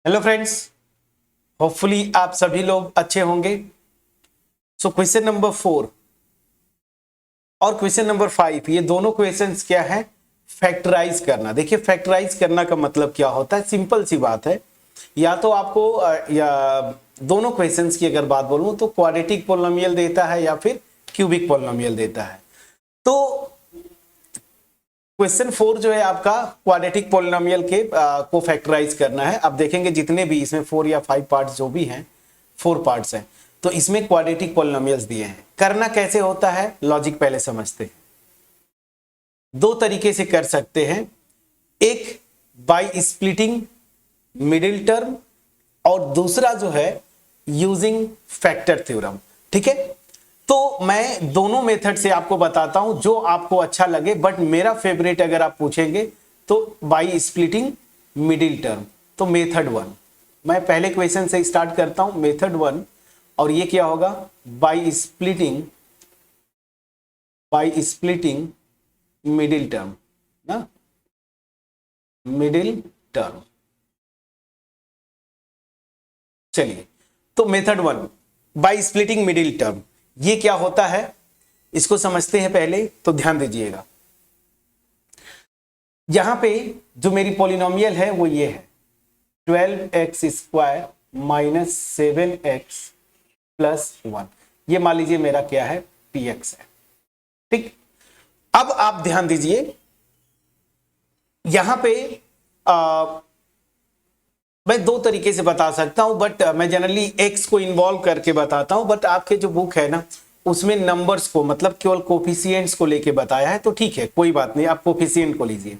Hello friends, hopefully आप सभी लोग अच्छे होंगे। सो क्वेश्चन नंबर 4 और क्वेश्चन नंबर 5 ये दोनों क्वेश्चंस क्या है? फैक्टराइज करना। देखिए फैक्टराइज करना का मतलब क्या होता है, सिंपल सी बात है। या तो आपको या दोनों क्वेश्चंस की अगर बात बोलूं तो क्वाड्रेटिक पोलिनोमियल देता है या फिर क्यूबिक पोलिनोमियल देता है। तो क्वेश्चन 4 जो है आपका क्वाड्रेटिक पोलिनोमियल के को फैक्टराइज करना है। अब देखेंगे जितने भी इसमें 4 या 5 पार्ट्स जो भी हैं, 4 पार्ट्स हैं, तो इसमें क्वाड्रेटिक पोलिनोमियल्स दिए हैं। करना कैसे होता है, लॉजिक पहले समझते हैं। दो तरीके से कर सकते हैं, एक बाय स्प्लिटिंग मिडिल टर्म और दूसरा जो है यूजिंग फैक्टर थ्योरम। ठीक है, तो मैं दोनों मेथड से आपको बताता हूं जो आपको अच्छा लगे, बट मेरा फेवरेट अगर आप पूछेंगे तो बाय स्प्लिटिंग मिडिल टर्म। तो मेथड 1 मैं पहले क्वेश्चन से स्टार्ट करता हूं, मेथड 1। और ये क्या होगा? बाय स्प्लिटिंग मिडिल टर्म ना, मिडिल टर्म। चलिए, तो method 1 by splitting middle term, ये क्या होता है इसको समझते हैं पहले। तो ध्यान दीजिएगा, यहां पे जो मेरी पॉलिनोमियल है वो ये है 12x square minus 7x plus 1। ये मान लीजिए मेरा क्या है, px है। ठीक, अब आप ध्यान दीजिए, यहां पे मैं दो तरीके से बता सकता हूं, बट मैं जनरली x को इन्वॉल्व करके बताता हूं। बट आपके जो बुक है ना उसमें नंबर्स को मतलब केवल कोफिशिएंट्स को लेके बताया है, तो ठीक है, कोई बात नहीं, आप कोफिशिएंट को लीजिए।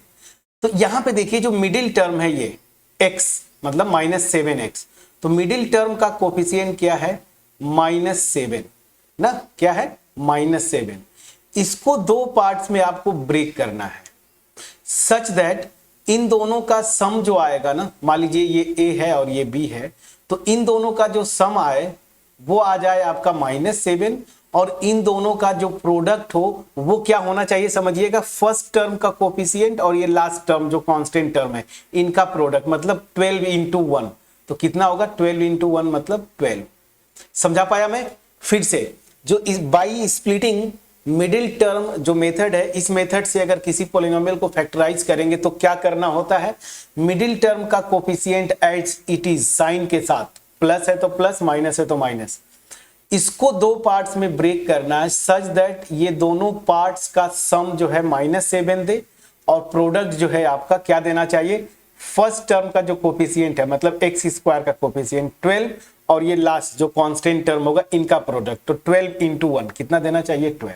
तो यहां पे देखिए जो मिडिल टर्म है ये x मतलब -7x, तो मिडिल टर्म का कोफिशिएंट क्या है? -7 ना, क्या है? -7। इसको दो पार्ट्स में आपको ब्रेक करना है सच दैट इन दोनों का सम जो आएगा ना, मान लीजिए ये a है और ये b है, तो इन दोनों का जो सम आए वो आ जाए आपका -7, और इन दोनों का जो प्रोडक्ट हो वो क्या होना चाहिए समझिएगा, फर्स्ट टर्म का कोफिशिएंट और ये लास्ट टर्म जो कांस्टेंट टर्म है इनका प्रोडक्ट, मतलब 12 इंटू 1। तो कितना होगा? 12 इंटू 1 मतलब 12। समझा पाया मैं? फिर से, जो इस बाई स्प्लिटिंग मिडिल टर्म जो मेथड है, इस मेथड से अगर किसी पॉलिनोमियल को फैक्टराइज करेंगे तो क्या करना होता है, मिडिल टर्म का coefficient as it is sign के साथ, प्लस है तो प्लस, माइनस है तो माइनस, इसको दो पार्ट्स में ब्रेक करना है सच दैट ये दोनों पार्ट्स का सम जो है -7 दे, और प्रोडक्ट जो है आपका क्या देना चाहिए, फर्स्ट टर्म का जो कोफिशिएंट है मतलब x स्क्वायर का कोफिशिएंट 12, और ये लास्ट जो कांस्टेंट टर्म होगा इनका प्रोडक्ट, तो 12 इंटू 1 कितना देना चाहिए? 12।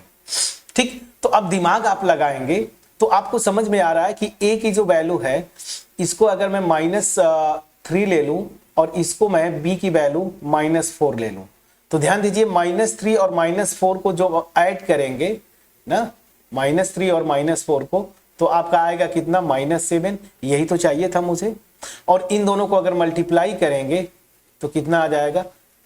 ठीक, तो अब दिमाग आप लगाएंगे तो आपको समझ में आ रहा है कि a की जो वैल्यू है इसको अगर मैं -3 ले लूं और इसको मैं b की वैल्यू -4 ले लूं, तो ध्यान दीजिए -3 और -4 को जो ऐड करेंगे ना, -3 और -4 को, तो आपका आएगा कितना? -7। यही तो चाहिए था मुझे। और इन दोनों को अगर मल्टीप्लाई करेंगे तो कितना आ जाएगा?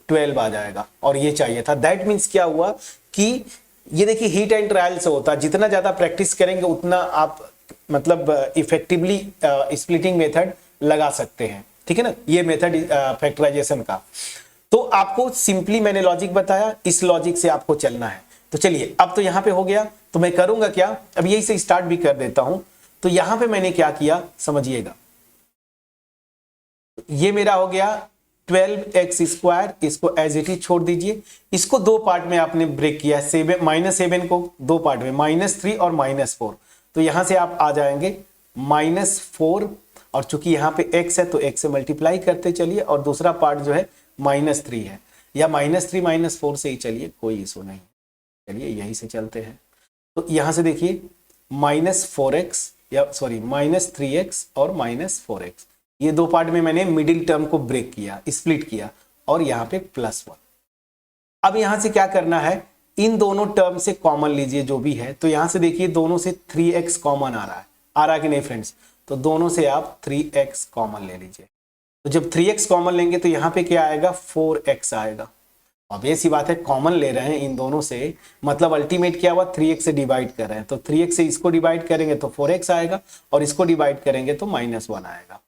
12 आ जाएगा, और ये चाहिए था। दैट मीन्स क्या हुआ कि ये देखिए हिट एंड ट्रायल से होता है, जितना ज्यादा प्रैक्टिस करेंगे उतना आप मतलब इफेक्टिवली स्प्लिटिंग मेथड लगा सकते हैं। ठीक है ना, ये मेथड फैक्टराइजेशन का। तो आपको सिंपली मैंने लॉजिक बताया, इस लॉजिक से आपको चलना है। तो चलिए, अब तो यहां पे हो गया, तो मैं करूंगा क्या, अब यही से स्टार्ट भी कर देता हूं। तो यहां पे मैंने क्या किया समझिएगा, ये मेरा हो गया 12x स्क्वायर, इसको एज इट इज छोड़ दीजिए। इसको दो पार्ट में आपने ब्रेक किया, -7 को दो पार्ट में, -3 और -4। तो यहां से आप आ जाएंगे -4, और चूंकि यहां पे x है तो x से मल्टीप्लाई करते चलिए, और दूसरा पार्ट जो है -3 है, या -3 -4 से ही चलिए, कोई इशू नहीं। चलिए यही से चलते हैं। तो यहां से देखिए -4x या सॉरी -3x और -4x, ये दो पार्ट में मैंने मिडिल टर्म को ब्रेक किया, स्प्लिट किया, और यहां पे +1। अब यहां से क्या करना है, इन दोनों टर्म से कॉमन लीजिए जो भी है। तो यहां से देखिए दोनों से 3x कॉमन आ रहा है कि नहीं फ्रेंड्स? तो दोनों से आप 3x कॉमन ले लीजिए। तो जब 3x कॉमन लेंगे तो यहां पे क्या आएगा? 4x आएगा। अब ये सी बात है, कॉमन ले रहे हैं इन दोनों से, मतलब अल्टीमेट क्या हुआ, 3x से डिवाइड कर रहे हैं, तो 3x से इसको डिवाइड करेंगे तो 4x आएगा, और इसको डिवाइड करेंगे तो -1 आएगा।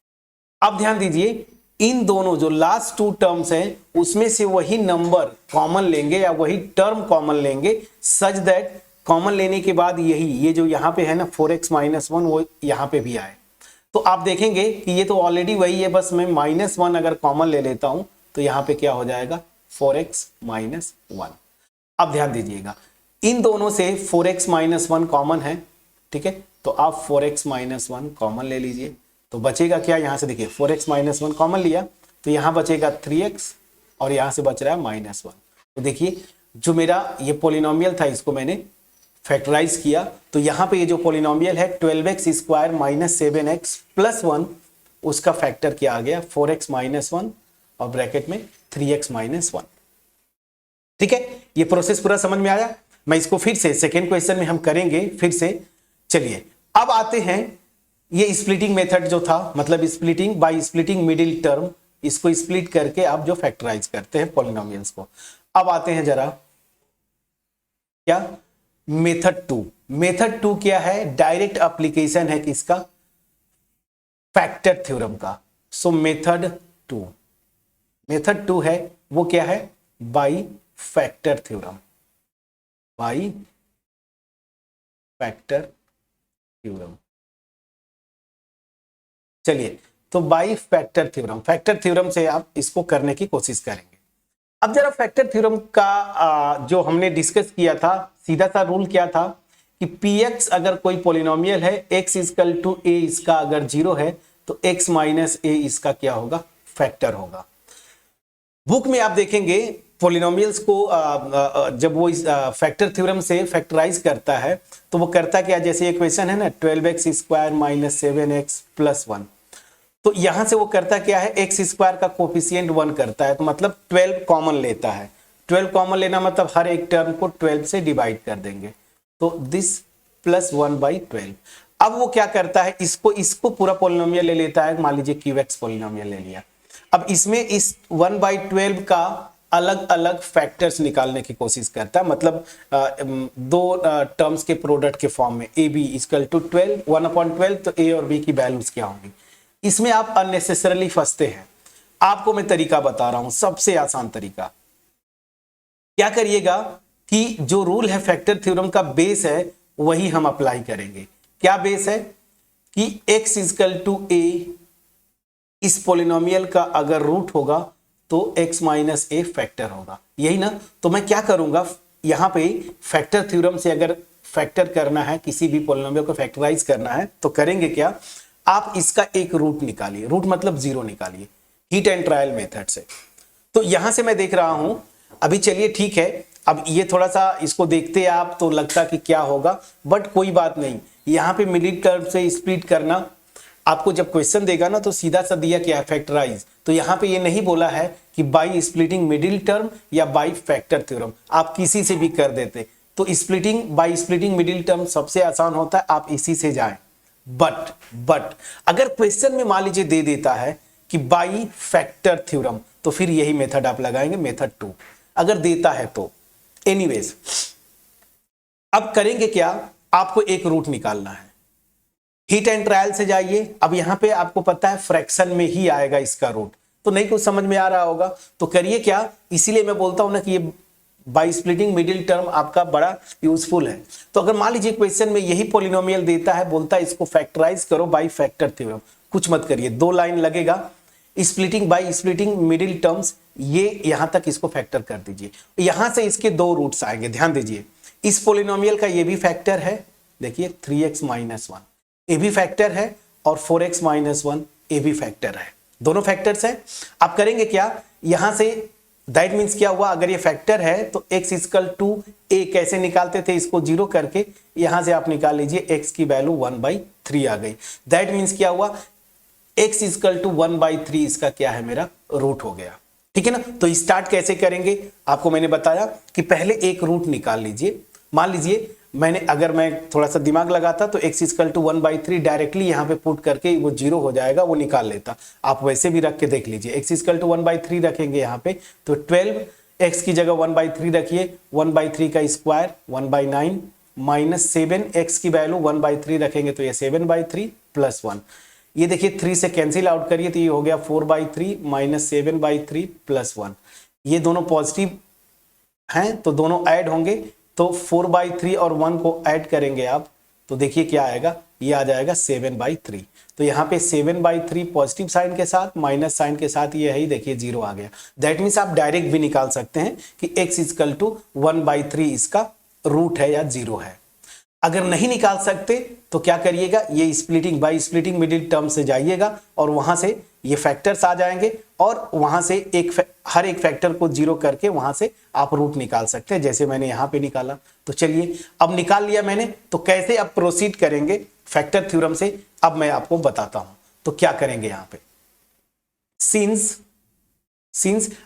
अब ध्यान दीजिए, इन दोनों जो लास्ट टू टर्म्स हैं उसमें से वही नंबर कॉमन लेंगे या वही टर्म कॉमन लेंगे, सच दैट कॉमन लेने के बाद यही ये जो यहाँ पे है ना 4x - 1 वो यहाँ पे भी आए। तो आप देखेंगे कि ये तो ऑलरेडी वही है, बस मैं -1 अगर कॉमन ले लेता हूं तो यहाँ पे क्या हो जाएगा 4x - 1। अब ध्यान दीजिएगा इन दोनों से 4x - 1 कॉमन है, ठीक है, तो आप 4x - 1 कॉमन ले लीजिए तो बचेगा क्या, यहां से देखिए 4x - 1 कॉमन लिया तो यहां बचेगा 3x और यहां से बच रहा है -1। तो देखिए जो मेरा ये पॉलिनोमियल था इसको मैंने फैक्टराइज किया तो यहां पे ये जो पॉलिनोमियल है 12x² - 7x + 1 उसका फैक्टर क्या आ गया 4x - 1 और ब्रैकेट में 3x - 1। ठीक है, ये प्रोसेस पूरा समझ में आया। मैं इसको फिर से सेकेंड क्वेश्चन में हम करेंगे फिर से। चलिए अब आते हैं ये स्प्लिटिंग मेथड जो था, मतलब splitting by splitting middle term, इसको स्प्लिट करके आप जो फैक्टराइज करते हैं पॉलिनोमियल्स को। अब आते हैं जरा क्या मेथड 2। मेथड 2 क्या है, डायरेक्ट एप्लीकेशन है किसका, फैक्टर थ्योरम का। सो मेथड 2 है वो क्या है, by factor theorem, by factor theorem. चलिए तो बाय फैक्टर थ्योरम से आप इसको करने की कोशिश करेंगे। अब जरा फैक्टर थ्योरम का जो हमने डिस्कस किया था सीधा सा रूल क्या था कि px अगर कोई पॉलिनोमियल है x = a इसका अगर 0 है तो x - a इसका क्या होगा, फैक्टर होगा। बुक में आप देखेंगे पॉलिनोमियल्स को जब वो इस फैक्टर थ्योरम से फैक्टराइज करता है तो वो करता क्या, जैसे ये क्वेश्चन है ना 12x² - 7x + 1, तो यहां से वो करता क्या है x² का कोफिशिएंट 1 करता है, तो मतलब 12 कॉमन लेता है। 12 कॉमन लेना मतलब हर एक टर्म को 12 से डिवाइड कर देंगे, तो दिस +1/12। अब वो क्या करता है, इसको पूरा पॉलिनोमियल ले लेता है, मान लीजिए QX पॉलिनोमियल ले लिया। अब इसमें इस 1/12 का अलग अलग फैक्टर्स निकालने की कोशिश करता है, मतलब दो टर्म्स के प्रोडक्ट के फॉर्म में AB = 12 1/12, तो A और B की वैल्यूज क्या होंगी। इसमें आप अननेसेसरली फंसते हैं। आपको मैं तरीका बता रहा हूं, सबसे आसान तरीका। क्या करिएगा कि जो रूल है फैक्टर थ्योरम का बेस है वही हम अप्लाई करेंगे। क्या बेस है कि x = a इस पॉलिनोमियल का अगर रूट होगा तो x - a फैक्टर होगा, यही ना। तो मैं क्या करूंगा, यहां पे फैक्टर थ्योरम से अगर फैक्टर करना है, किसी भी पॉलिनोमियल को फैक्टराइज करना है तो करेंगे क्या, आप इसका एक रूट निकालिए, रूट मतलब 0 निकालिए हीट एंड ट्रायल मेथड से। तो यहां से मैं देख रहा हूं अभी, चलिए ठीक है, अब ये थोड़ा सा इसको देखते आप तो लगता कि क्या होगा, बट कोई बात नहीं। यहां पे मिडिल टर्म से स्प्लिट करना, आपको जब क्वेश्चन देगा ना तो सीधा सा दिया क्या है फैक्टराइज, तो यहां पे ये नहीं बोला है कि बाय स्प्लिटिंग मिडिल टर्म या बाय फैक्टर थ्योरम, आप किसी से भी कर देते। तो splitting by splitting middle term सबसे आसान होता है, आप इसी से जाएं। बट अगर क्वेश्चन में मान लीजिए दे देता है कि बाय फैक्टर थ्योरम, तो फिर यही मेथड आप लगाएंगे, मेथड 2 अगर देता है तो। एनीवेज अब करेंगे क्या, आपको एक रूट निकालना है, हीट एंड ट्रायल से जाइए। अब यहां पे आपको पता है फ्रैक्शन में ही आएगा इसका रूट, तो नहीं कुछ समझ में आ रहा होगा तो करिए क्या, इसीलिए मैं बोलता हूं ना कि ये बाय स्प्लिटिंग मिडिल टर्म आपका बड़ा यूजफुल है। तो अगर मान लीजिए क्वेश्चन में यही पॉलिनोमियल देता है, बोलता है इसको फैक्टराइज करो बाय फैक्टर थ्योरम, कुछ मत करिए, 2 लाइन लगेगा, splitting by splitting middle terms, ये यहां तक इसको फैक्टर कर दीजिए। यहां से इसके 2 रूट्स आएंगे, ध्यान दीजिए। इस पॉलिनोमियल का ये भी फैक्टर है, देखिए 3x - 1 ये भी फैक्टर है, और 4x - 1 ये भी फैक्टर है, दोनों फैक्टर्स है। आप करेंगे क्या, यहां से दैट मीन्स क्या हुआ, अगर ये फैक्टर है तो x = a कैसे निकालते थे, इसको 0 करके यहां से आप निकाल लीजिए, x की वैल्यू 1/3 आ गई। दैट मीन्स क्या हुआ, x = 1/3 इसका क्या है, मेरा रूट हो गया। ठीक है ना। तो स्टार्ट कैसे करेंगे, आपको मैंने बताया कि पहले एक रूट निकाल लीजिए। मान लीजिए अगर मैं थोड़ा सा दिमाग लगाता तो x = 1/3 डायरेक्टली यहां पे पुट करके वो 0 हो जाएगा, वो निकाल लेता। आप वैसे भी रख के देख लीजिए, x = 1/3 रखेंगे यहाँ पे तो 12, x की जगह 1/3 रखिए, 1/3 का स्क्वायर 1/9 - 7, x की वैल्यू 1/3 रखेंगे तो ये 7/3 + 1, ये देखिए 3 से कैंसिल आउट करिए तो ये हो गया 4/3 माइनस 7/3 प्लस 1। ये दोनों पॉजिटिव हैं तो दोनों ऐड होंगे, तो 4/3 और 1 को ऐड करेंगे आप तो देखिए क्या आएगा, ये आ जाएगा 7/3। तो यहाँ पे 7/3 पॉजिटिव साइन के साथ, माइनस साइन के साथ ये है ही, देखिए 0 आ गया। दैट मीन्स आप डायरेक्ट भी निकाल सकते हैं कि x इक्वल टू 1/3 इसका रूट है या 0 है। अगर नहीं निकाल सकते तो क्या करिएगा, ये splitting by splitting middle term से जाइएगा और वहां से ये फैक्टर्स आ जाएंगे और वहां से हर एक फैक्टर को 0 करके वहां से आप रूट निकाल सकते हैं, जैसे मैंने यहां पे निकाला। तो चलिए अब निकाल लिया मैंने, तो कैसे अब प्रोसीड करेंगे फैक्टर थ्योरम से, अब मैं आपको बताता हूं। तो क्या करेंगे यहां पे, सिंस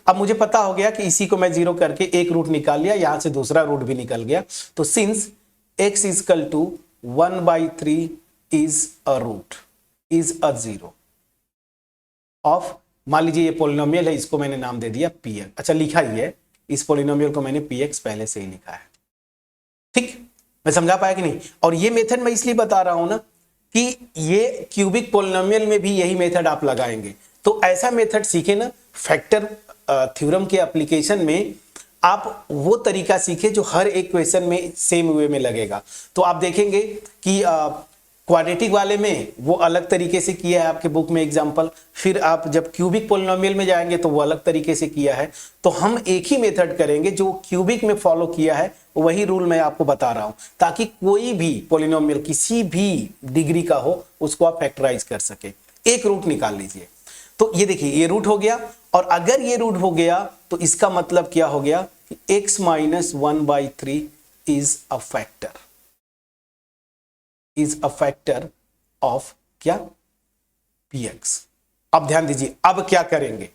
अब मुझे पता हो गया कि इसी को मैं 0 करके एक रूट निकाल लिया, यहां से दूसरा रूट भी निकल गया। तो since x equal to 1/3 is a root, is a 0 of, मान लीजिए ये पोलिनोमियल है, इसको मैंने नाम दे दिया px। अच्छा लिखा ही है, इस पोलिनोमियल को मैंने px पहले से ही लिखा है। ठीक, मैं समझा पाया कि नहीं। और ये मेथड मैं इसलिए बता रहा हूं ना कि ये क्यूबिक पोलिनोमियल में भी यही मेथड आप लगाएंगे। तो ऐसा मेथड सीखे ना, फैक्टर थ्योरम के एप्लीकेशन में आप वो तरीका सीखे जो हर एक क्वेश्चन में सेम वे में लगेगा। तो आप देखेंगे कि क्वाड्रेटिक वाले में वो अलग तरीके से किया है आपके बुक में एग्जांपल, फिर आप जब क्यूबिक पोलिनोमियल में जाएंगे तो वो अलग तरीके से किया है। तो हम एक ही मेथड करेंगे जो क्यूबिक में फॉलो किया है, वही रूल मैं आपको बता रहा हूं, ताकि कोई भी पोलिनोमियल किसी भी डिग्री का हो उसको आप फैक्टराइज कर सके। एक रूट निकाल लीजिए, तो ये देखिए ये रूट हो गया, और अगर ये रूट हो गया तो इसका मतलब क्या हो गया कि x minus 1/3 is a factor, is a factor of क्या, px। अब ध्यान दीजिए, अब क्या करेंगे,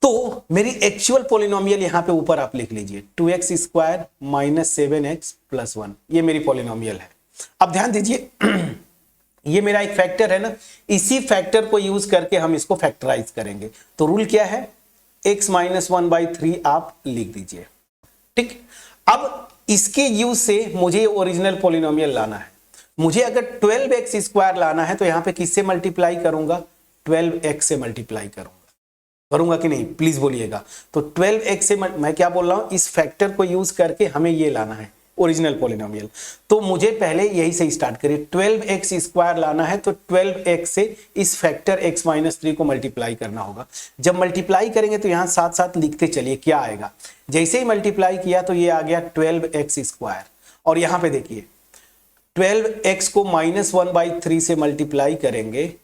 तो मेरी एक्चुअल पोलिनोमियल यहां पे ऊपर आप लिख लीजिए 2x square minus 7x plus 1, ये मेरी पोलिनोमियल है। अब ध्यान दीजिए ये मेरा एक फैक्टर है ना, इसी फैक्टर को यूज करके हम इसको फैक्टराइज करेंगे। तो रूल क्या है, x माइनस 1/3 आप लिख दीजिए। ठीक, अब इसके यूज से मुझे ओरिजिनल पोलिनोमियल लाना है। मुझे अगर 12x स्क्वायर लाना है तो यहां पे किससे मल्टीप्लाई करूंगा, 12x से मल्टीप्लाई करूंगा कि नहीं, प्लीज बोलिएगा। तो 12x से मैं क्या बोल रहा हूं, इस फैक्टर को यूज करके हमें ये लाना है ओरिजिनल पोलिनोमियल। तो मुझे पहले यही से स्टार्ट करिए, 12x स्क्वायर लाना है तो 12x से इस फैक्टर x माइनस 3 को मल्टीप्लाई करना होगा। जब मल्टीप्लाई करेंगे तो यहां साथ साथ लिखते चलिए क्या आएगा। जैसे ही मल्टीप्लाई किया तो ये आ गया 12x स्क्वायर, और यहां पे देखिए 12x को माइनस 1/3 से मल्टीप्लाई करेंगे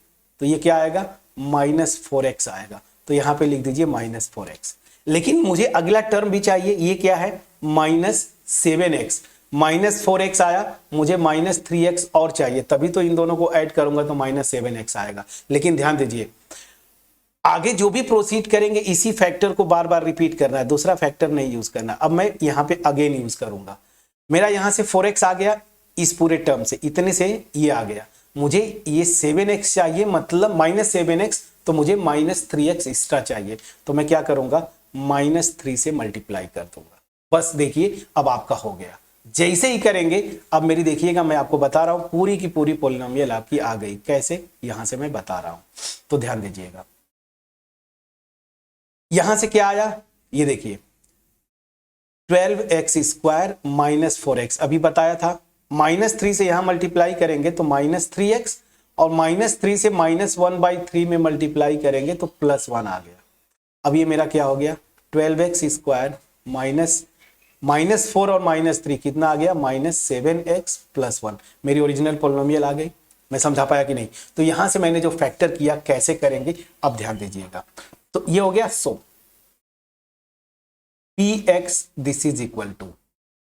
तो ये क्या आएगा, माइनस 4x आएगा। तो यहां पे लिख दीजिए माइनस 4x। लेकिन मुझे अगला टर्म भी चाहिए, ये क्या है, माइनस 7x। माइनस 4x आया, मुझे माइनस 3x और चाहिए, तभी तो इन दोनों को ऐड करूंगा तो माइनस 7x आएगा। लेकिन ध्यान दीजिए आगे जो भी प्रोसीड करेंगे इसी फैक्टर को बार बार रिपीट करना है, दूसरा फैक्टर नहीं यूज करना। अब मैं यहां पे अगेन यूज करूंगा, मेरा यहां से 4x आ गया, इस पूरे टर्म से इतने से ये आ गया, मुझे ये 7x चाहिए, मतलब माइनस 7x, तो मुझे माइनस 3x एक्स्ट्रा चाहिए। तो मैं क्या करूंगा, माइनस 3 से मल्टीप्लाई कर दूंगा। बस देखिए अब आपका हो गया। जैसे ही करेंगे, अब मेरी देखिएगा मैं आपको बता रहा हूं, पूरी की पूरी पोलिनोमियल आपकी आ गई। कैसे, यहां से मैं बता रहा हूं, तो ध्यान दीजिएगा। यहां से क्या आया, ये देखिए 12x स्क्वायर माइनस 4x अभी बताया था, माइनस 3 से यहां मल्टीप्लाई करेंगे तो माइनस 3x, और माइनस 3 से माइनस 1/3 में मल्टीप्लाई करेंगे तो प्लस 1 आ गया। अब ये मेरा क्या हो गया, 12x स्क्वायर माइनस 4 और माइनस 3 कितना आ गया, माइनस 7x प्लस 1। मेरी ओरिजिनल पोलिनोमियल आ गई। मैं समझा पाया कि नहीं। तो यहां से मैंने जो फैक्टर किया, कैसे करेंगे अब ध्यान दीजिएगा। तो ये हो गया, so px this is equal to,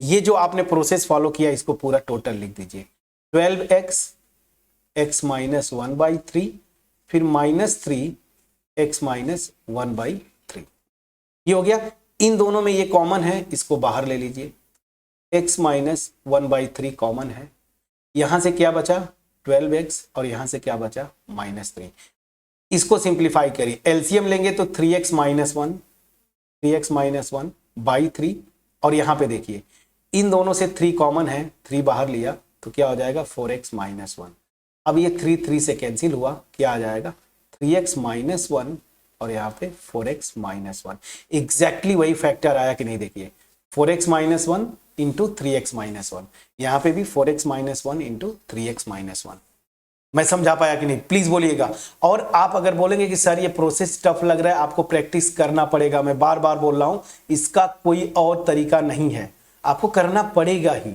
ये जो आपने प्रोसेस फॉलो किया इसको पूरा टोटल लिख दीजिए, 12x x माइनस 1/3 फिर माइनस 3x माइनस 1/3, ये हो गया। इन दोनों में ये कॉमन है, इसको बाहर ले लीजिए, x माइनस 1/3 कॉमन है। यहां से क्या बचा, 12x, और यहां से क्या बचा, माइनस 3। इसको सिंप्लीफाई करिए, एलसीएम लेंगे तो 3x माइनस 1/3, और यहां पे देखिए इन दोनों से 3 कॉमन है, 3 बाहर लिया तो क्या हो जाएगा, 4x माइनस 1। अब ये 3 से कैंसिल हुआ, क्या आ जाएगा 3x माइनस 1 और यहाँ पे 4x माइनस 1। एग्जैक्टली वही फैक्टर आया कि नहीं, देखिए 4x minus 1 into 3x minus 1, यहाँ पे भी 4x minus 1 into 3x minus 1। मैं समझा पाया कि नहीं, प्लीज बोलिएगा। और आप अगर बोलेंगे कि सर ये प्रोसेस टफ लग रहा है, आपको प्रैक्टिस करना पड़ेगा, मैं बार बार बोल रहा हूं, इसका कोई और तरीका नहीं है, आपको करना पड़ेगा ही।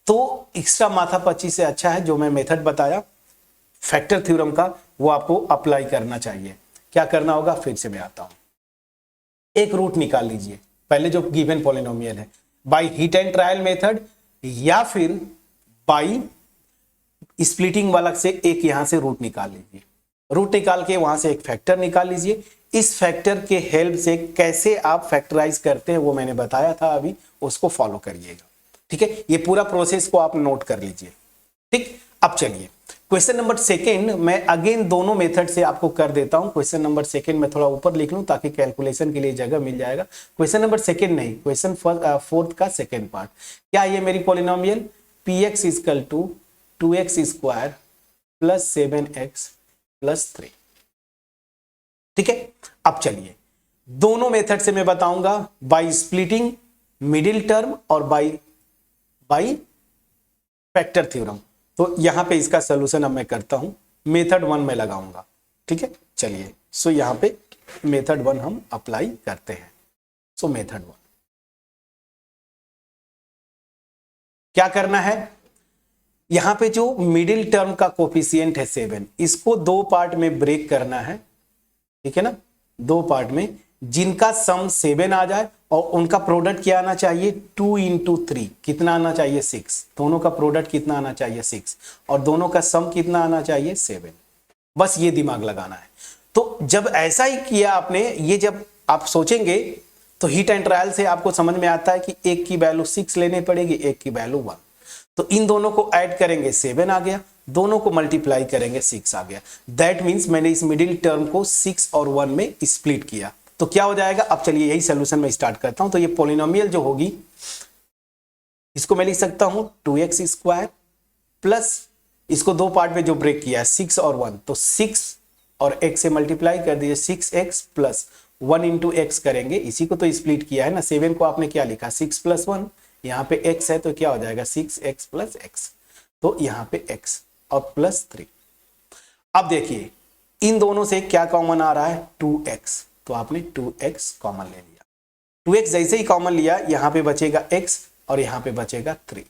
तो एक्स्ट्रा माथापच्ची से अच्छा है जो मैं मेथड बताया फैक्टर थ्योरम का, वो आपको अप्लाई करना चाहिए। क्या करना होगा, फिर से मैं आता हूं। एक रूट निकाल लीजिए, पहले जो गिवन पॉलिनोमियल है, by hit and trial method या फिर बाय स्प्लिटिंग वाला से एक यहां से रूट निकाल लीजिए। रूट निकाल के वहां से एक फैक्टर निकाल लीजिए। इस फैक्टर के हेल्प से कैसे आप फैक्टराइज करते हैं वो मैंने बताया था अभी, उसको फॉलो करिएगा। ठीक है, ये पूरा प्रोसेस को आप नोट कर लीजिए। ठीक, अब चलिए क्वेश्चन नंबर सेकेंड मैं अगेन दोनों मेथड से आपको कर देता हूं। क्वेश्चन नंबर सेकेंड में थोड़ा ऊपर लिख लूं ताकि कैलकुलेशन के लिए जगह मिल जाएगा। क्वेश्चन नंबर सेकेंड नहीं, क्वेश्चन फोर्थ का सेकेंड पार्ट। क्या ये मेरी polynomial px equal to 2x square plus 7x plus 3। ठीक है, अब चलिए दोनों मेथड से मैं बताऊंगा, बाय स्प्लिटिंग मिडिल टर्म और बाय फैक्टर थ्योरम। तो यहां पे इसका सॉल्यूशन अब मैं करता हूं, मेथड 1 में लगाऊंगा। ठीक है, चलिए सो यहां पे मेथड 1 हम अप्लाई करते हैं। सो मेथड 1 क्या करना है, यहां पे जो मिडिल टर्म का कोफिशिएंट है 7, इसको दो पार्ट में ब्रेक करना है। ठीक है ना, दो पार्ट में जिनका सम 7 आ जाए और उनका प्रोडक्ट क्या आना चाहिए 2 इंटू 3, कितना आना चाहिए 6। दोनों का प्रोडक्ट कितना आना चाहिए 6 और दोनों का सम कितना आना चाहिए 7। बस ये दिमाग लगाना है। तो जब ऐसा ही किया आपने, ये जब आप सोचेंगे तो हिट एंड ट्रायल से आपको समझ में आता है कि एक की वैल्यू 6 लेनी पड़ेगी, एक की वैल्यू 1। तो इन दोनों को ऐड करेंगे 7 आ गया, दोनों को मल्टीप्लाई करेंगे 6 आ गया। दैट मींस मैंने इस मिडिल टर्म को 6 और 1 में स्प्लिट किया, तो क्या हो जाएगा। अब चलिए यही सोल्यूशन में स्टार्ट करता हूं। तो ये पॉलिनोमियल जो होगी इसको मैं लिख सकता हूं 2x स्क्वायर प्लस, इसको दो पार्ट में जो ब्रेक किया है 6 और 1, तो 6 और x से मल्टीप्लाई कर दीजिए 6x प्लस 1 इंटू एक्स करेंगे, इसी को तो स्प्लिट किया है ना। 7 को आपने क्या लिखा 6 प्लस 1, यहाँ पे x है तो क्या हो जाएगा 6x प्लस x, तो यहाँ पे x और प्लस 3। अब देखिए इन दोनों से क्या कॉमन आ रहा है 2x, तो आपने 2x कॉमन ले लिया। 2x जैसे ही कॉमन लिया यहाँ पे बचेगा x और यहाँ पे बचेगा 3।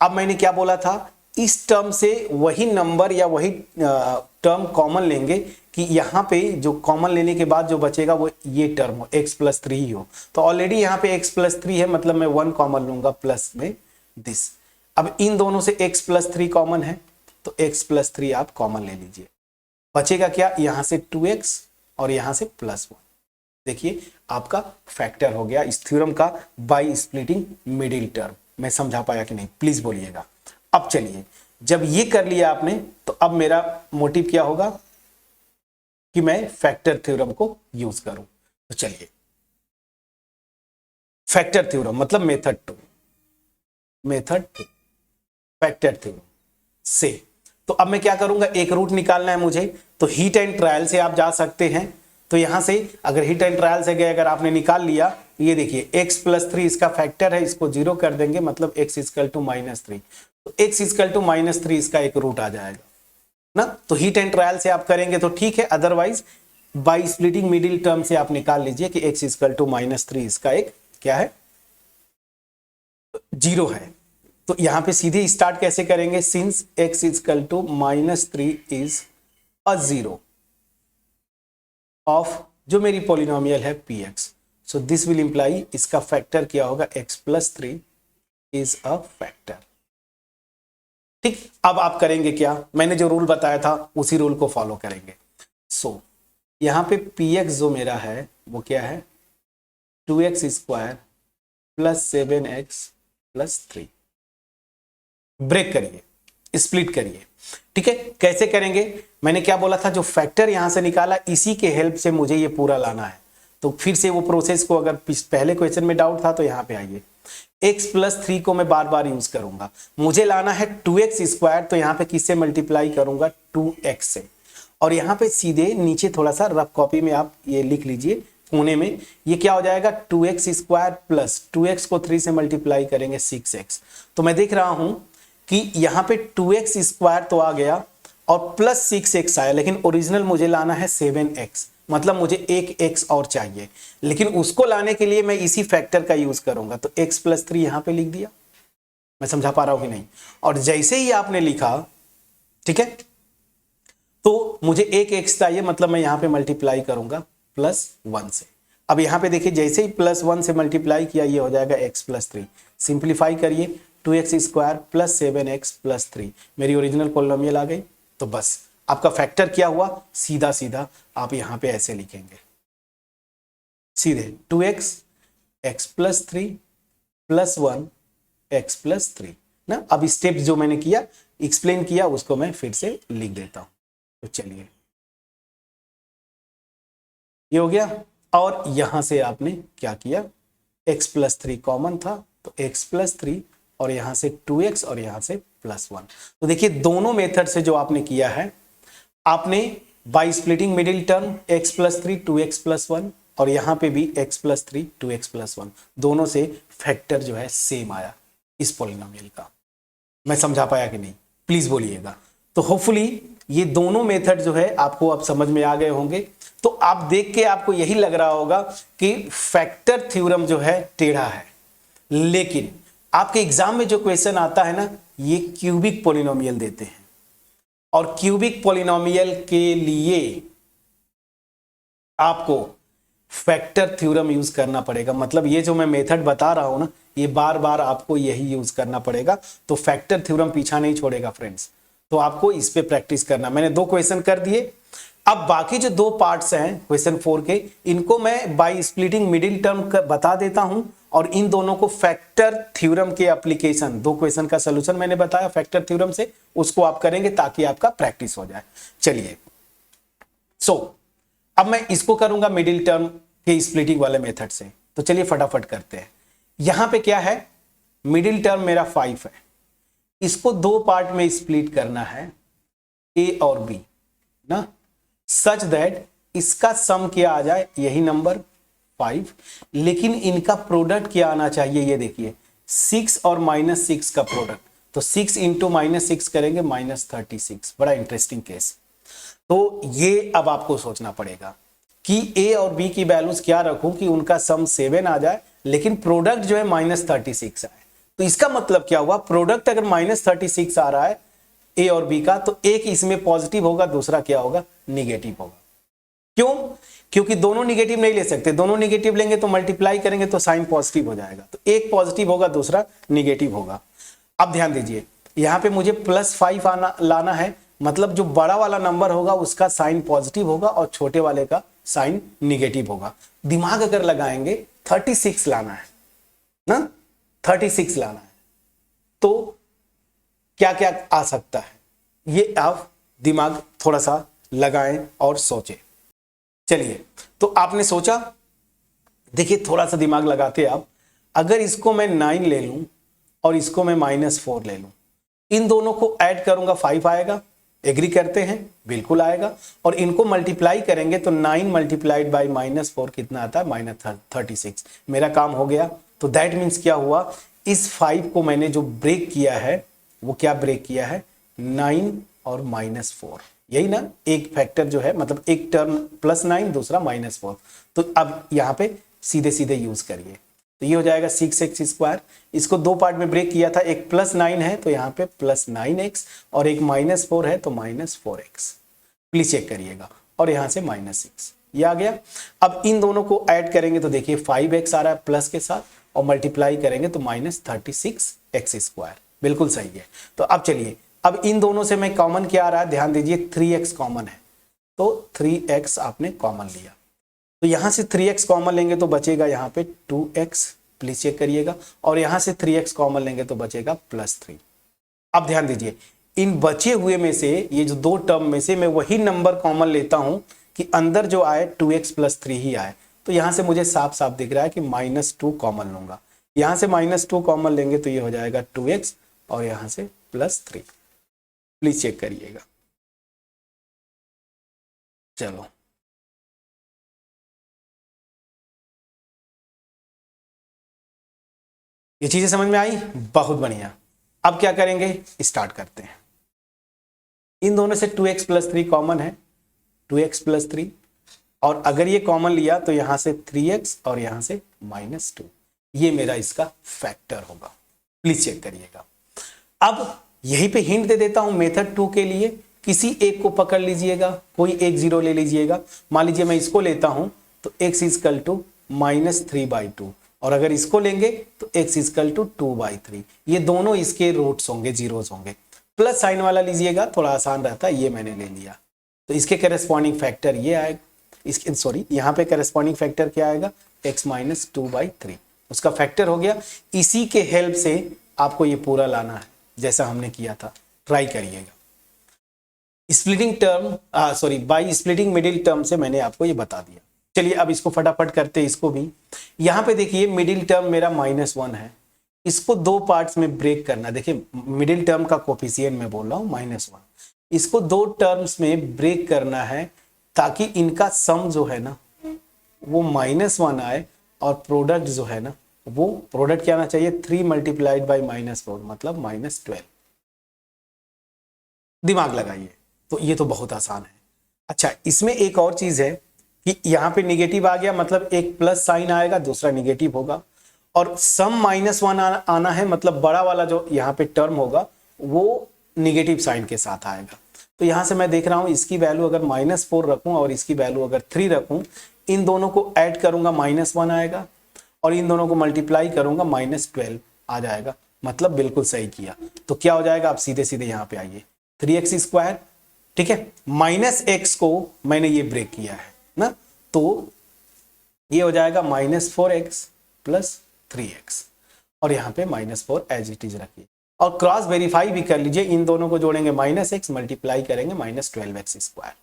अब मैंने क्या बोला था, इस टर्म से वही नंबर या वही टर्म कॉमन लेंगे कि यहाँ पे जो कॉमन लेने के बाद जो बचेगा वो ये टर्म हो x प्लस 3 ही हो। तो ऑलरेडी यहाँ पे x प्लस 3 है, मतलब मैं 1 कॉमन लूंगा प्लस में दिस। अब इन दोनों से x प्लस 3 कॉमन है तो x प्लस 3 आप कॉमन ले लीजिए, बचेगा क्या यहाँ से 2x और यहाँ से प्लस 1। देखिए आपका फैक्टर हो गया इस थ्योरम का बाय स्प्लिटिंग मिडिल टर्म। मैं समझा पाया कि नहीं, प्लीज बोलिएगा। अब चलिए जब ये कर लिया आपने, तो अब मेरा मोटिव क्या होगा कि मैं फैक्टर थ्योरम को यूज करूं। तो चलिए फैक्टर थ्योरम मतलब मेथड 2 फैक्टर थ्योरम से। तो अब मैं क्या करूंगा, एक रूट निकालना है मुझे, तो हिट एंड ट्रायल से आप जा सकते हैं। तो यहां से अगर हिट एंड ट्रायल से गए, अगर आपने निकाल लिया, ये देखिए x प्लस 3 इसका फैक्टर है, इसको 0 कर देंगे, मतलब x इक्वल टू -3। तो x इक्वल टू -3 इसका एक रूट आ जाएगा ना। तो हिट एंड ट्रायल से आप करेंगे तो ठीक है, otherwise by splitting middle term से आप निकाल लीजिए कि x इक्वल टू -3 इसका एक क्या है 0 है। तो यहां पे सीधे स्टार्ट कैसे करेंगे, since x equal to -3 is a 0 of जो मेरी पॉलिनोमियल है px, so this will imply इसका फैक्टर क्या होगा x plus 3 is a factor. ठीक, अब आप करेंगे क्या, मैंने जो रूल बताया था उसी रूल को फॉलो करेंगे। सो यहां पे px जो मेरा है वो क्या है 2x square plus 7x plus 3। Break करिए, स्प्लिट करिए। ठीक है, कैसे करेंगे, मैंने क्या बोला था, जो फैक्टर यहां से निकाला इसी के हेल्प से मुझे ये पूरा लाना है। तो फिर से वो प्रोसेस को, अगर पहले क्वेश्चन में डाउट था तो यहां पे आइए, x प्लस 3 को मैं बार बार यूज करूंगा। मुझे लाना है 2x स्क्वायर, तो यहां पे किससे मल्टीप्लाई करूंगा, 2x से। और यहां पे सीधे नीचे थोड़ा सा रफ कॉपी में आप ये लिख लीजिए कोने में, ये क्या हो जाएगा 2x स्क्वायर प्लस 2x को 3 से मल्टीप्लाई करेंगे 6x। तो मैं देख रहा हूं कि यहां पे 2x स्क्वायर तो आ गया और प्लस 6x आया, लेकिन ओरिजिनल मुझे लाना है 7x, मतलब मुझे एक x और चाहिए, लेकिन उसको लाने के लिए मैं इसी फैक्टर का यूज करूंगा। तो x प्लस 3 यहां पे लिख दिया। मैं समझा पा रहा हूं कि नहीं? और जैसे ही आपने लिखा, ठीक है, तो मुझे एक x चाहिए, मतलब मैं यहां पे मल्टीप्लाई करूंगा +1 से। अब यहां पे देखिए जैसे ही +1 से मल्टीप्लाई किया, ये हो जाएगा x प्लस 3। सिंप्लीफाई करिए, 2x square plus 7x plus 3, मेरी ओरिजिनल पॉलिनोमियल आ गई। तो बस आपका फैक्टर क्या हुआ, सीधा सीधा आप यहां पे ऐसे लिखेंगे, सीधे 2x x plus 3 plus 1 x plus 3 ना। अब स्टेप जो मैंने किया, एक्सप्लेन किया, उसको मैं फिर से लिख देता हूं। तो चलिए, ये हो गया। और यहां से आपने क्या किया, x प्लस 3 कॉमन था, तो x प्लस 3 और यहां से 2x और यहां से +1। तो देखिए दोनों मेथड से जो आपने किया है, आपने by splitting middle term x plus 3 2x plus 1, और यहां पे भी x प्लस 3 2x प्लस 1, दोनों से फैक्टर जो है सेम आया इस पॉलिनोमियल का। मैं समझा पाया कि नहीं, प्लीज बोलिएगा। तो होपफुली ये दोनों मेथड जो है आपको अब समझ में आ गए होंगे। तो आप देख के आपको यही लग रहा होगा कि फैक्टर थ्योरम जो है टेढ़ा है, लेकिन आपके एग्जाम में जो क्वेश्चन आता है ना, ये क्यूबिक पॉलिनोमियल देते हैं, और क्यूबिक पॉलिनोमियल के लिए आपको फैक्टर थ्योरम यूज करना पड़ेगा। मतलब ये जो मैं मेथड बता रहा हूं ना, ये बार बार आपको यही यूज करना पड़ेगा। तो फैक्टर थ्योरम पीछा नहीं छोड़ेगा फ्रेंड्स, तो आपको इस पे प्रैक्टिस करना। मैंने 2 क्वेश्चन कर दिए। अब बाकी जो 2 पार्ट्स हैं क्वेश्चन 4 के, इनको मैं बाय स्प्लिटिंग मिडिल टर्म बता देता हूं, और इन दोनों को फैक्टर थ्योरम के एप्लीकेशन, 2 क्वेश्चन का सॉल्यूशन मैंने बताया फैक्टर थ्योरम से, उसको आप करेंगे ताकि आपका प्रैक्टिस हो जाए। चलिए, अब मैं इसको करूंगा मिडिल टर्म के स्प्लिटिंग वाले मेथड से। तो चलिए फटाफट करते हैं। यहां पे क्या है, मिडिल टर्म मेरा 5 है, इसको 2 पार्ट में स्प्लिट करना है, a और b ना, सच दैट इसका सम क्या आ जाए, यही नंबर 5, लेकिन इनका प्रोडक्ट क्या आना चाहिए, ये देखिए 6 और -6 का प्रोडक्ट। तो 6 इंटू -6 करेंगे -36। बड़ा इंटरेस्टिंग केस। तो ये अब आपको सोचना पड़ेगा कि a और b की वैल्यूज क्या रखूं कि उनका सम 7 आ जाए, लेकिन प्रोडक्ट जो है -36 आए। तो इसका मतलब क्या हुआ, प्रोडक्ट अगर -36 आ रहा है a और b का, तो एक इसमें पॉजिटिव होगा, दूसरा क्या होगा, निगेटिव होगा। क्यों? क्योंकि दोनों निगेटिव नहीं ले सकते, दोनों निगेटिव लेंगे तो मल्टीप्लाई करेंगे तो साइन पॉजिटिव हो जाएगा। तो एक पॉजिटिव होगा, दूसरा निगेटिव होगा। अब ध्यान दीजिए, यहां पे मुझे +5 लाना है, मतलब जो बड़ा वाला नंबर होगा उसका साइन पॉजिटिव होगा और छोटे वाले का साइन निगेटिव होगा। दिमाग अगर लगाएंगे, 36 लाना है ना, 36 लाना है, तो क्या क्या आ सकता है, ये आप दिमाग थोड़ा सा लगाएं और सोचें। चलिए, तो आपने सोचा, देखिए थोड़ा सा दिमाग लगाते आप, अगर इसको मैं 9 ले लूं और इसको मैं -4 ले लूं, इन दोनों को ऐड करूंगा 5 आएगा। एग्री करते हैं? बिल्कुल आएगा। और इनको मल्टीप्लाई करेंगे तो 9 मल्टीप्लाइड बाई -4 कितना आता है, -36। मेरा काम हो गया। तो दैट मीन्स क्या हुआ, इस 5 को मैंने जो ब्रेक किया है, वो क्या ब्रेक किया है, 9 और -4, यही ना। एक फैक्टर जो है, मतलब एक टर्म +9, दूसरा -4। तो अब यहाँ पे सीधे सीधे यूज करिए, तो ये हो जाएगा 6x स्क्वायर। इसको 2 पार्ट में ब्रेक किया था, एक +9 है तो यहाँ पे +9x, और एक -4 है तो -4x। प्लीज चेक करिएगा। और यहाँ से -6, ये आ गया। अब इन दोनों को ऐड करेंगे तो देखिए 5x आ रहा है प्लस के साथ, और मल्टीप्लाई करेंगे तो -36x स्क्वायर। बिल्कुल सही है। तो अब चलिए, अब इन दोनों से मैं कॉमन क्या आ रहा है, ध्यान दीजिए 3x कॉमन है, तो 3x आपने कॉमन लिया। तो यहां से 3x कॉमन लेंगे तो बचेगा यहाँ पे 2x, प्लीज चेक करिएगा। और यहां से 3x कॉमन लेंगे तो बचेगा +3। अब ध्यान दीजिए, इन बचे हुए में से, ये जो 2 टर्म में से मैं वही नंबर कॉमन लेता हूं कि अंदर जो आए 2x + 3 ही आए। तो यहां से मुझे साफ साफ दिख रहा है कि -2 कॉमन लूंगा। यहां से -2 कॉमन लेंगे तो ये हो जाएगा 2x और यहां से +3। प्लीज चेक करिएगा। चलो ये चीजें समझ में आई, बहुत बढ़िया। अब क्या करेंगे, स्टार्ट करते हैं। इन दोनों से 2x + 3 कॉमन है, 2x + 3, और अगर ये कॉमन लिया तो यहां से 3x और यहां से -2, ये मेरा इसका फैक्टर होगा। प्लीज चेक करिएगा। अब यहीं पे हिंट दे देता हूं मेथड 2 के लिए, किसी एक को पकड़ लीजिएगा, कोई एक जीरो ले लीजिएगा। मान लीजिए मैं इसको लेता हूं तो x = -3/2, और अगर इसको लेंगे तो x = 2/3। ये दोनों इसके रूट्स होंगे, जीरोस होंगे। प्लस साइन वाला लीजिएगा, थोड़ा आसान रहता है, ये मैंने ले लिया। तो इसके करेस्पॉन्डिंग फैक्टर ये आएगा, इसके सॉरी यहाँ पे करेस्पॉन्डिंग फैक्टर क्या आएगा, x - 2/3, उसका फैक्टर हो गया। इसी के हेल्प से आपको ये पूरा लाना है, जैसा हमने किया था। ट्राई करिएगा। Splitting term sorry by splitting middle term से मैंने आपको ये बता दिया। चलिए अब इसको फटाफट करते हैं, इसको भी। यहाँ पे देखिए मिडिल टर्म मेरा -1 है, इसको दो पार्ट्स में ब्रेक करना। देखिए मिडिल टर्म का कोफिशिएंट मैं बोल रहा हूँ -1, इसको दो टर्म्स में ब्रेक करना है ताकि इनका सम जो है ना वो -1 आए, और प्रोडक्ट जो है ना वो प्रोडक्ट क्या आना चाहिए, 3 × -4 मतलब -12। दिमाग लगाइए, तो ये तो बहुत आसान है। अच्छा इसमें एक और चीज है कि यहाँ पे निगेटिव आ गया, मतलब एक प्लस साइन आएगा, दूसरा निगेटिव होगा, और सम -1 आना है, मतलब बड़ा वाला जो यहाँ पे टर्म होगा वो निगेटिव साइन के साथ आएगा। तो यहाँ से मैं देख रहा हूँ इसकी वैल्यू अगर -4 रखूं और इसकी वैल्यू अगर 3 रखूं, इन दोनों को ऐड करूंगा -1 आएगा, और इन दोनों को मल्टीप्लाई करूंगा -12 आ जाएगा। मतलब बिल्कुल सही किया। तो क्या हो जाएगा, आप सीधे सीधे यहाँ पे आइए, 3x², ठीक है, -x को मैंने ये ब्रेक किया है ना, तो ये हो जाएगा -4x + 3x, और यहाँ पे -4 एज इट इज रखिए, और क्रॉस वेरीफाई भी कर लीजिए। इन दोनों को जोड़ेंगे -x, मल्टीप्लाई करेंगे -12x²।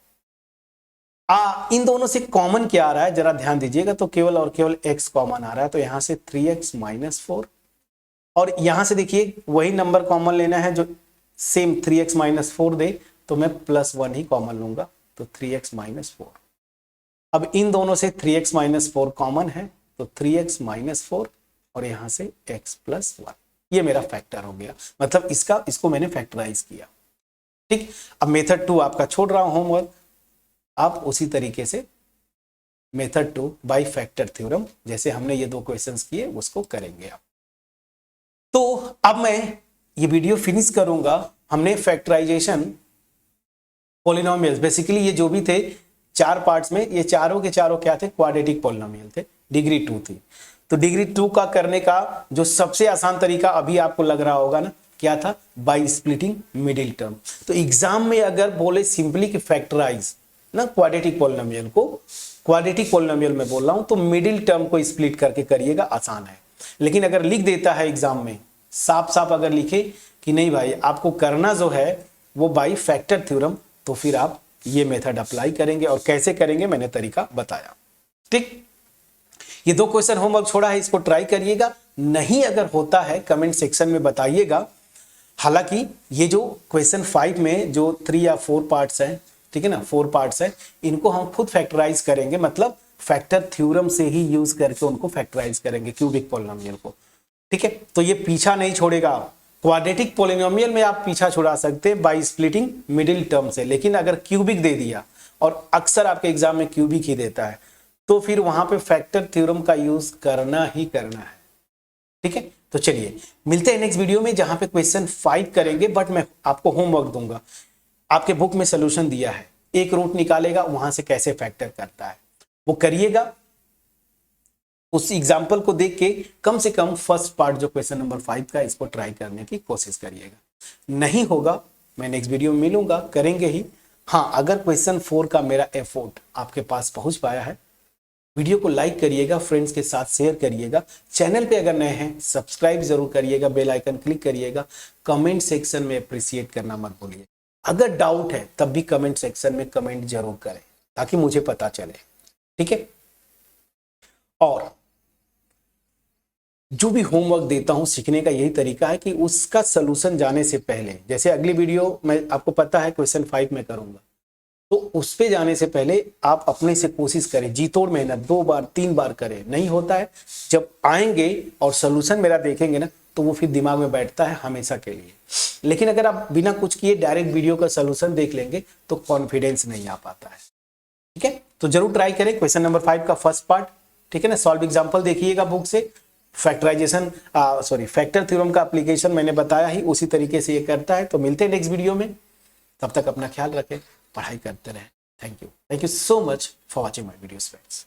इन दोनों से कॉमन क्या आ रहा है जरा ध्यान दीजिएगा, तो केवल और केवल x कॉमन आ रहा है, तो यहां से 3x - 4, और यहां से देखिए वही नंबर कॉमन लेना है जो सेम 3x - 4 दे, तो मैं +1 ही कॉमन लूंगा, तो 3x - 4। अब इन दोनों से 3x - 4 कॉमन है, तो 3x - 4, और यहां से x + 1, ये मेरा फैक्टर हो गया। मतलब इसको मैंने फैक्टराइज किया। ठीक, अब मेथड 2 आपका छोड़ रहा हूं होमवर्क, आप उसी तरीके से मेथड 2 बाय फैक्टर थ्योरम, जैसे हमने ये दो क्वेश्चंस किए उसको करेंगे आप। तो अब मैं ये वीडियो फिनिश करूंगा। हमने फैक्टराइजेशन पॉलिनोमियल्स, बेसिकली ये जो भी थे 4 पार्ट्स में, ये चारों के चारों क्या थे, क्वाड्रेटिक पॉलिनोमियल थे, डिग्री 2 थी। तो डिग्री 2 का करने का जो सबसे आसान तरीका अभी आपको लग रहा होगा ना, क्या था, बाय स्प्लिटिंग मिडिल टर्म। तो एग्जाम में अगर बोले सिंपली कि फैक्टराइज ना क्वाड्रेटिक पॉलिनोमियल को, क्वाड्रेटिक पॉलिनोमियल में बोल रहा हूं, तो मिडिल टर्म को स्प्लिट करके करिएगा, आसान है। लेकिन अगर लिख देता है एग्जाम में, साफ साफ अगर लिखे कि नहीं भाई आपको करना जो है वो बाय फैक्टर थ्योरम, तो फिर आप ये मेथड अप्लाई करेंगे, और कैसे करेंगे मैंने तरीका बताया। ठीक, ये दो क्वेश्चन होमवर्क छोड़ा है, इसको ट्राई करिएगा। नहीं अगर होता है कमेंट सेक्शन में बताइएगा। हालांकि ये जो क्वेश्चन 5 में जो 3 या 4 पार्ट्स हैं, ठीक है ना, 4 पार्ट्स हैं, इनको हम खुद फैक्टराइज करेंगे, मतलब फैक्टर थ्योरम से ही यूज करके उनको फैक्टराइज करेंगे क्यूबिक पॉलिनोमियल को। ठीक है, तो ये पीछा नहीं छोड़ेगा। क्वाड्रेटिक पॉलिनोमियल में आप पीछा छुड़ा सकते हैं बाय स्प्लिटिंग मिडिल टर्म से, लेकिन अगर क्यूबिक दे दिया, और अक्सर आपके एग्जाम में क्यूबिक ही देता है, तो फिर वहां पे फैक्टर थ्योरम का यूज करना ही करना है। ठीक है, तो चलिए मिलते हैं नेक्स्ट वीडियो में, जहां पे क्वेश्चन 5 करेंगे, बट मैं आपको होमवर्क दूंगा। आपके बुक में सोल्यूशन दिया है, एक रूट निकालेगा, वहां से कैसे फैक्टर करता है वो करिएगा। उस एग्जाम्पल को देख के कम से कम फर्स्ट पार्ट जो क्वेश्चन नंबर 5 का, इसको ट्राई करने की कोशिश करिएगा। नहीं होगा मैं नेक्स्ट वीडियो में मिलूंगा, करेंगे ही। हाँ, अगर क्वेश्चन 4 का मेरा एफर्ट आपके पास पहुंच पाया है, वीडियो को लाइक करिएगा, फ्रेंड्स के साथ शेयर करिएगा। चैनल पे अगर नए हैं सब्सक्राइब जरूर करिएगा, बेल आइकन क्लिक करिएगा। कमेंट सेक्शन में अप्रिशिएट करना मत भूलिए। अगर डाउट है तब भी कमेंट सेक्शन में कमेंट जरूर करें, ताकि मुझे पता चले। ठीक है, और जो भी होमवर्क देता हूं सीखने का यही तरीका है कि उसका सलूशन जाने से पहले, जैसे अगली वीडियो मैं आपको पता है क्वेश्चन 5 में करूंगा, तो उस पे जाने से पहले आप अपने से कोशिश करें, जी तोड़ मेहनत 2 बार 3 बार करें। नहीं होता है, जब आएंगे और सलूशन मेरा देखेंगे ना, तो वो फिर दिमाग में बैठता है हमेशा के लिए। लेकिन अगर आप बिना कुछ किए डायरेक्ट वीडियो का सलूशन देख लेंगे तो कॉन्फिडेंस नहीं आ पाता है। ठीक है, तो जरूर ट्राई करें क्वेश्चन नंबर 5 का फर्स्ट पार्ट। ठीक है ना, सॉल्व एग्जाम्पल देखिएगा बुक से। फैक्टराइजेशन फैक्टर थ्योरम का एप्लीकेशन मैंने बताया ही उसी तरीके से ये करता है। तो मिलते हैं नेक्स्ट वीडियो में, तब तक अपना ख्याल रखें, पढ़ाई करते रहें। Thank you so much for watching my videos friends.